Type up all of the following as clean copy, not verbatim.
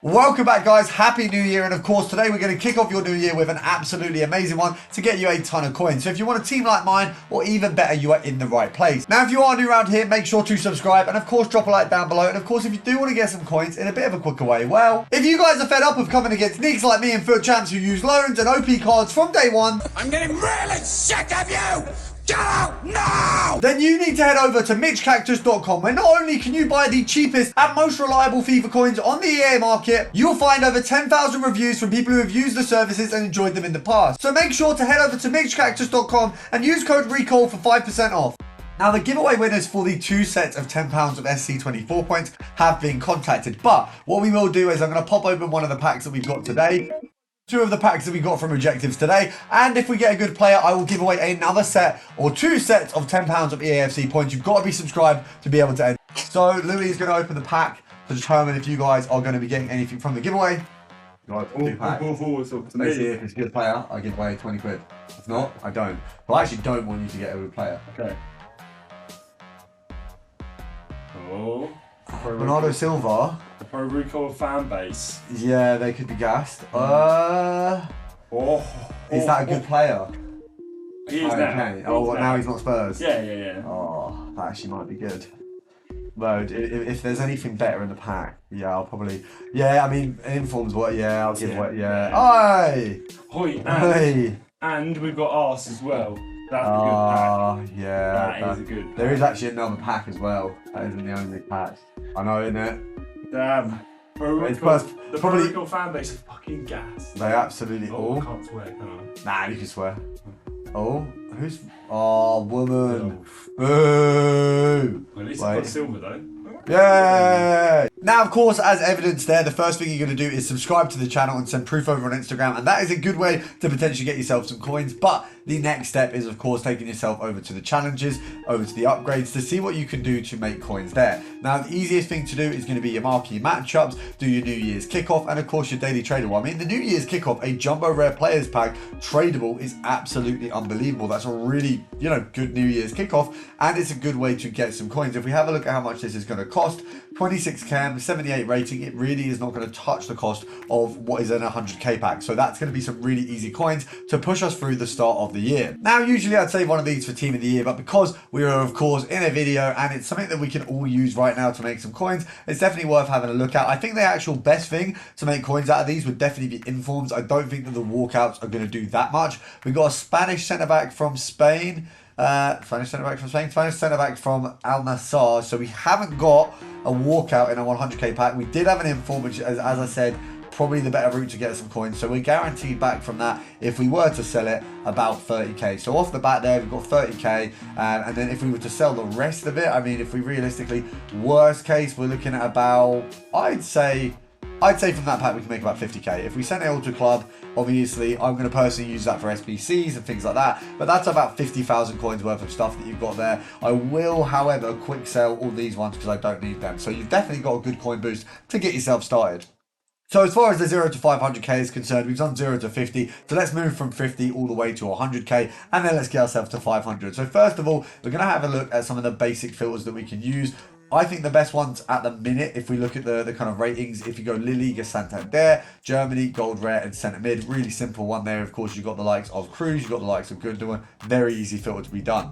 Welcome back, guys. Happy New Year. And of course, today we're going to kick off your new year with an absolutely amazing one to get you a ton of coins. So if you want a team like mine, or even better, you are in the right place. Now, if you are new around here, make sure to subscribe and of course drop a like down below. And of course, if you do want to get some coins in a bit of a quicker way, well, if you guys are fed up of coming against neeks like me and foot champs who use loans and OP cards from day one, I'm getting really sick of you! Get out now! then you need to head over to mitchcactus.com, where not only can you buy the cheapest and most reliable FIFA coins on the EA market, you'll find over 10,000 reviews from people who have used the services and enjoyed them in the past. So make sure to head over to mitchcactus.com and use code RECALL for 5% off. Now, the giveaway winners for the 2 sets of £10 of SC24 points have been contacted, but what we will do is I'm going to pop open one of the packs that we've got today. 2 of the packs that we got from Objectives today, and if we get a good player, I will give away another set or 2 sets of £10 of EAFC points. You've got to be subscribed to be able to enter. So Louis is going to open the pack to determine if you guys are going to be getting anything from the giveaway. Let's see if it's a good player, I give away 20 quid. If not, I don't. But I actually don't want you to get a good player. Okay. Oh. Bernardo Silva. The Pro Recall fan base. Yeah, they could be gassed. Is that a good player? He is now. Oh, what, now he's not Spurs? Yeah. Oh, that actually might be good. Well, if there's anything better in the pack, yeah, I'll probably... Yeah, I mean, informs what, yeah, I'll give what, yeah. Aye! Hoi, and we've got Arse as well. That's a good pack. Yeah. That is a good pack. There is actually another pack as well. That isn't the only pack. I know, isn't it? Damn. The Pro Recall fan base is fucking gas. They absolutely all. I can't swear, can I? Nah, you can swear. Oh, who's... Oh, woman. Boo! Well, at least it's got silver though. Yay! Now, of course, as evidence there, the first thing you're going to do is subscribe to the channel and send proof over on Instagram, and that is a good way to potentially get yourself some coins. But the next step is, of course, taking yourself over to the challenges, over to the upgrades to see what you can do to make coins there. Now, the easiest thing to do is going to be your marquee matchups, do your New Year's kickoff, and of course your daily tradable. I mean, the New Year's kickoff, a jumbo rare players pack tradable, is absolutely unbelievable. That's a really, good New Year's kickoff, and it's a good way to get some coins. If we have a look at how much this is going to cost, 26 chem, 78 rating, it really is not going to touch the cost of what is in a 100k pack. So that's going to be some really easy coins to push us through the start of the year. Now, usually I'd save one of these for team of the year, but because we are, of course, in a video and it's something that we can all use right now to make some coins, it's definitely worth having a look at. I think the actual best thing to make coins out of these would definitely be informs. I don't think that the walkouts are going to do that much. We've got a Spanish centre-back from Spain. Spanish centre-back from Al Nassr. So we haven't got a walkout in a 100k pack. We did have an inform, which, as I said, probably the better route to get some coins. So we're guaranteed back from that, if we were to sell it, about 30k. So off the bat there, we've got 30k. And then if we were to sell the rest of it, I mean, if we realistically, worst case, we're looking at about, I'd say from that pack we can make about 50k. If we send it all to club, obviously I'm going to personally use that for SBCs and things like that, but that's about 50,000 coins worth of stuff that you've got there. I will, however, quick sell all these ones because I don't need them. So you've definitely got a good coin boost to get yourself started. So as far as the 0 to 500k is concerned, we've done 0 to 50. So let's move from 50 all the way to 100k, and then let's get ourselves to 500. So first of all, we're going to have a look at some of the basic filters that we can use. I think the best ones at the minute, if we look at the kind of ratings, if you go La Liga Santander, Germany, Gold Rare, and Centre Mid, really simple one there. Of course, you've got the likes of Cruz, you've got the likes of Gundogan, very easy filter to be done.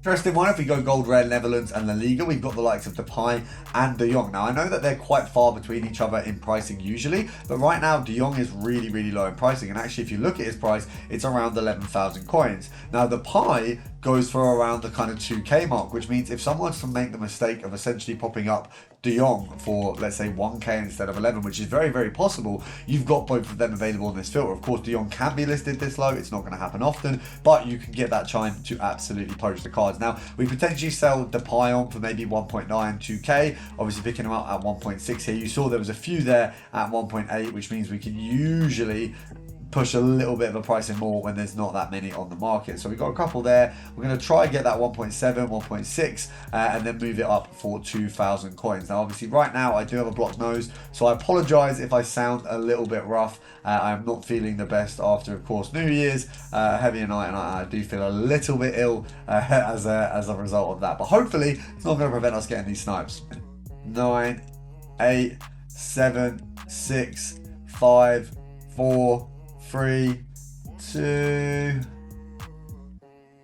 Interesting one, if we go Gold Rare, Netherlands and La Liga, we've got the likes of Depay and De Jong. Now, I know that they're quite far between each other in pricing usually, but right now, De Jong is really, really low in pricing. And actually, if you look at his price, it's around 11,000 coins. Now, Depay goes for around the kind of 2k mark, which means if someone's to make the mistake of essentially popping up De Jong for, let's say, 1k instead of 11, which is very, very possible, you've got both of them available in this filter. Of course, De Jong can be listed this low. It's not going to happen often, but you can get that chime to absolutely poach the cards. Now, we potentially sell Depay on for maybe 1.9, 2k, obviously picking him up at 1.6 here. You saw there was a few there at 1.8, which means we can usually push a little bit of a pricing more when there's not that many on the market. So we've got a couple there. We're going to try and get that 1.7, 1.6, and then move it up for 2,000 coins. Now, obviously, right now, I do have a blocked nose, so I apologize if I sound a little bit rough. I'm not feeling the best after, of course, New Year's, heavy night, and I do feel a little bit ill as a result of that. But hopefully, it's not going to prevent us getting these snipes. 9, 8, 7, 6, 5, 4, 3, 2.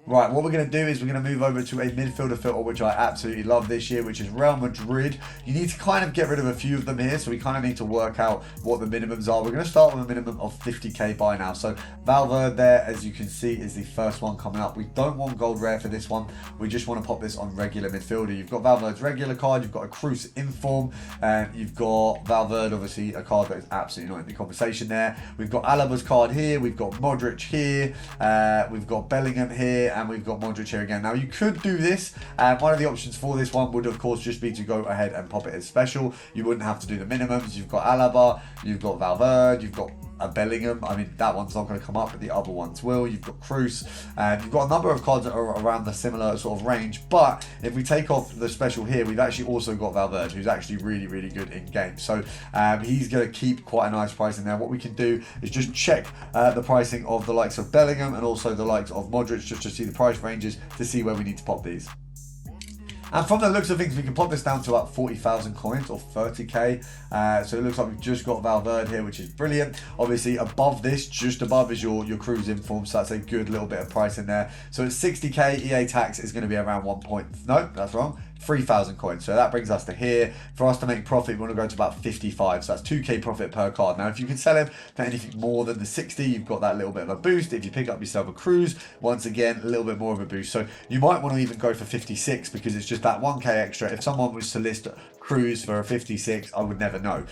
Right, what we're going to do is we're going to move over to a midfielder filter, which I absolutely love this year, which is Real Madrid. You need to kind of get rid of a few of them here, so we kind of need to work out what the minimums are. We're going to start with a minimum of 50k buy now. So Valverde there, as you can see, is the first one coming up. We don't want gold rare for this one. We just want to pop this on regular midfielder. You've got Valverde's regular card, you've got a Cruz inform, and you've got Valverde, obviously a card that is absolutely not in the conversation there. We've got Alaba's card here, we've got Modric here, we've got Bellingham here, and we've got Modric here again. Now you could do this, and one of the options for this one would of course just be to go ahead and pop it as special. You wouldn't have to do the minimums. You've got Alaba, you've got Valverde, you've got a Bellingham. I mean, that one's not going to come up, but the other ones will. You've got Cruz, and you've got a number of cards that are around the similar sort of range. But if we take off the special here, we've actually also got Valverde, who's actually really, really good in game. So he's going to keep quite a nice price in there. What we can do is just check the pricing of the likes of Bellingham and also the likes of Modric, just to see the price ranges to see where we need to pop these. And from the looks of things, we can pop this down to about 40,000 coins or 30k. So it looks like we've just got Valverde here, which is brilliant. Obviously, above this, just above, is your Cruz inform. So that's a good little bit of price in there. So at 60k, EA tax is going to be around 3,000 coins. So that brings us to here. For us to make profit, we want to go to about 55. So that's 2k profit per card. Now, if you can sell him for anything more than the 60, you've got that little bit of a boost. If you pick up yourself a Cruz, once again, a little bit more of a boost. So you might want to even go for 56 because it's just that 1k extra. If someone was to list Cruz for a 56, I would never know.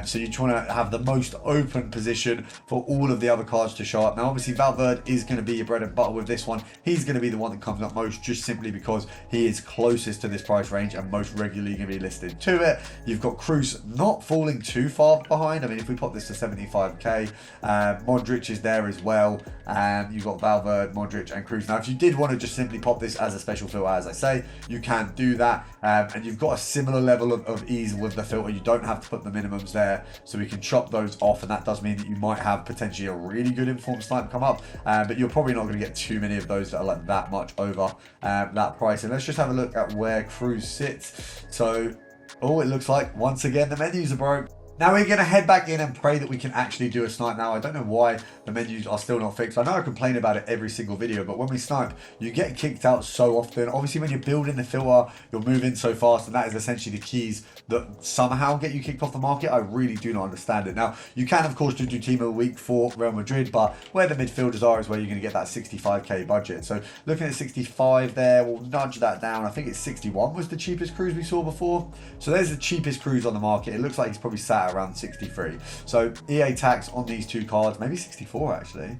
So you're trying to have the most open position for all of the other cards to show up. Now, obviously, Valverde is going to be your bread and butter with this one. He's going to be the one that comes up most, just simply because he is closest to this price range and most regularly going to be listed to it. You've got Cruz not falling too far behind. I mean, if we pop this to 75k, Modric is there as well. And you've got Valverde, Modric, and Cruz. Now, if you did want to just simply pop this as a special filter, as I say, you can do that. And you've got a similar level of ease with the filter. You don't have to put the minimums there, so we can chop those off, and that does mean that you might have potentially a really good informed snipe come up, but you're probably not going to get too many of those that are like that much over that price. And let's just have a look at where Cruz sits. So it looks like once again the menus are broke. Now we're going to head back in and pray that we can actually do a snipe. Now, I don't know why the menus are still not fixed. I know I complain about it every single video, but when we snipe, you get kicked out so often. Obviously, when you're building the filter, you're moving so fast, and that is essentially the keys that somehow get you kicked off the market. I really do not understand it. Now, you can, of course, do Team of the Week for Real Madrid, but where the midfielders are is where you're going to get that 65k budget. So looking at 65 there, we'll nudge that down. I think it's 61 was the cheapest Cruz we saw before. So there's the cheapest Cruz on the market. It looks like he's probably sat around 63. So EA tax on these two cards, maybe 64 actually.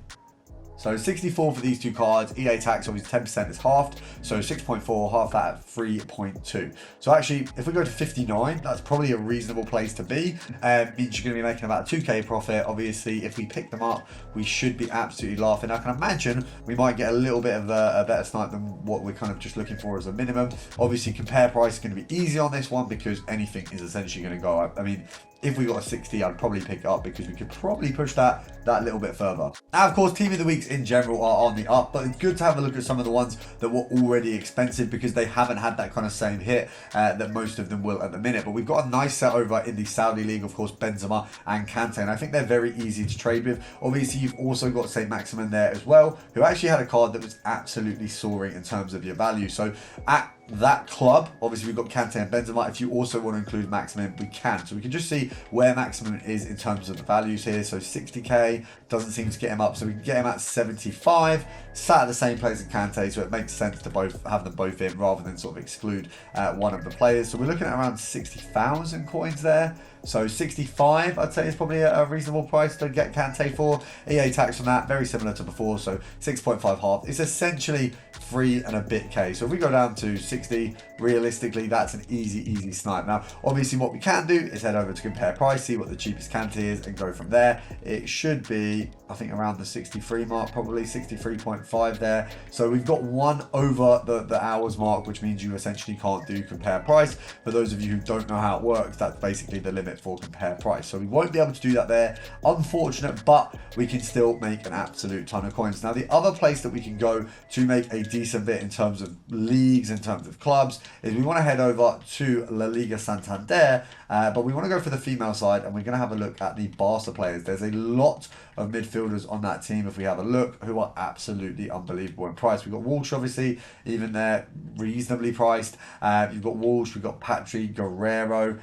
So 64 for these two cards. EA tax, obviously 10% is halved. So 6.4, half that at 3.2. So actually, if we go to 59, that's probably a reasonable place to be. Means you're going to be making about a 2k profit. Obviously, if we pick them up, we should be absolutely laughing. I can imagine we might get a little bit of a better snipe than what we're kind of just looking for as a minimum. Obviously, compare price is going to be easy on this one because anything is essentially going to go up. I mean, if we got a 60, I'd probably pick it up because we could probably push that little bit further. Now, of course, Team of the Weeks in general are on the up, but it's good to have a look at some of the ones that were already expensive because they haven't had that kind of same hit that most of them will at the minute. But we've got a nice set over in the Saudi League, of course, Benzema and Kante, and I think they're very easy to trade with. Obviously, you've also got St. Maximin there as well, who actually had a card that was absolutely soaring in terms of your value. So at that club, obviously we've got Kante and Benzema. If you also want to include Maximin, we can. So we can just see where Maximin is in terms of the values here. So 60k doesn't seem to get him up, so we can get him at 75, sat at the same place as Kante, so it makes sense to both have them both in rather than sort of exclude one of the players. So we're looking at around 60,000 coins there. So 65, I'd say, is probably a reasonable price to get Kante for. EA tax on that, very similar to before, so 6.5 half. It's essentially 3 and a bit K. So if we go down to 60, realistically, that's an easy snipe. Now, obviously, what we can do is head over to compare price, see what the cheapest Kante is, and go from there. It should be, I think, around the 63 mark, probably 63.5 there. So we've got one over the hours mark, which means you essentially can't do compare price. For those of you who don't know how it works, that's basically the limit for compare price. So we won't be able to do that there. Unfortunate, but we can still make an absolute ton of coins. Now, the other place that we can go to make a decent bit in terms of leagues, in terms of clubs, is we want to head over to La Liga Santander, But we want to go for the female side, and we're going to have a look at the Barca players. There's a lot of midfielders on that team, if we have a look, who are absolutely unbelievable in price. We've got Walsh, obviously, even they're reasonably priced. You've got Walsh, we've got Patrick, Guerrero.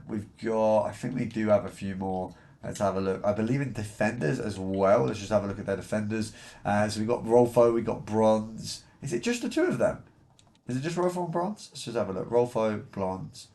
We've got, I think we do have a few more. Let's have a look. I believe in defenders as well. Let's just have a look at their defenders. So we've got Rolfo, we've got Bronze. Is it just the two of them? Is it just Rolfo and Bronze? Let's just have a look. Rolfo, Bronze,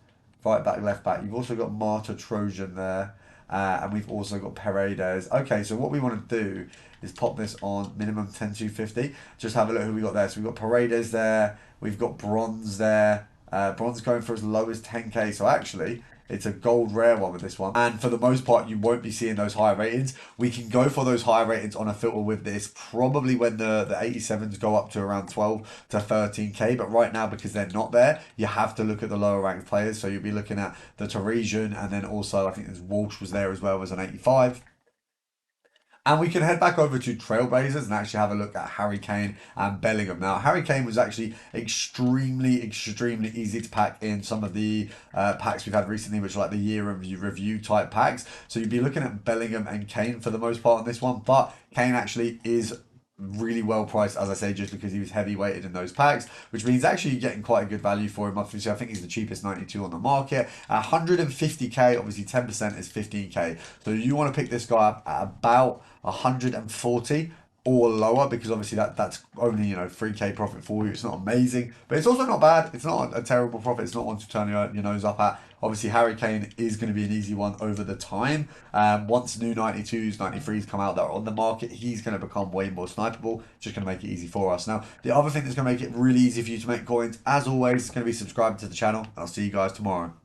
right back, left back. You've also got Marta Trojan there. And we've also got Paredes. Okay, so what we want to do is pop this on minimum 10,250. Just have a look who we got there. So we've got Paredes there. We've got Bronze there. Bronze going for as low as 10k. So actually, it's a gold rare one with this one. And for the most part, you won't be seeing those higher ratings. We can go for those higher ratings on a filter with this, probably when the 87s go up to around 12 to 13k. But right now, because they're not there, you have to look at the lower ranked players. So you'll be looking at the Teresian, and then also, I think there's Walsh was there as well as an 85. And we can head back over to Trailblazers and actually have a look at Harry Kane and Bellingham. Now, Harry Kane was actually extremely easy to pack in some of the packs we've had recently, which are like the year review type packs. So you'd be looking at Bellingham and Kane for the most part on this one. But Kane actually is really well priced, as I say, just because he was heavy weighted in those packs, which means actually you're getting quite a good value for him. Obviously, I think he's the cheapest 92 on the market. 150k, obviously 10% is 15k. So you want to pick this guy up at about 140 or lower, because obviously that's only 3k profit for you. It's not amazing, but it's also not bad. It's not a terrible profit. It's not one to turn your nose up at. Obviously, Harry Kane is going to be an easy one over the time. Once new 92s, 93s come out that are on the market, he's going to become way more snipeable. Just going to make it easy for us. Now, the other thing that's going to make it really easy for you to make coins, as always, is going to be subscribing to the channel. I'll see you guys tomorrow.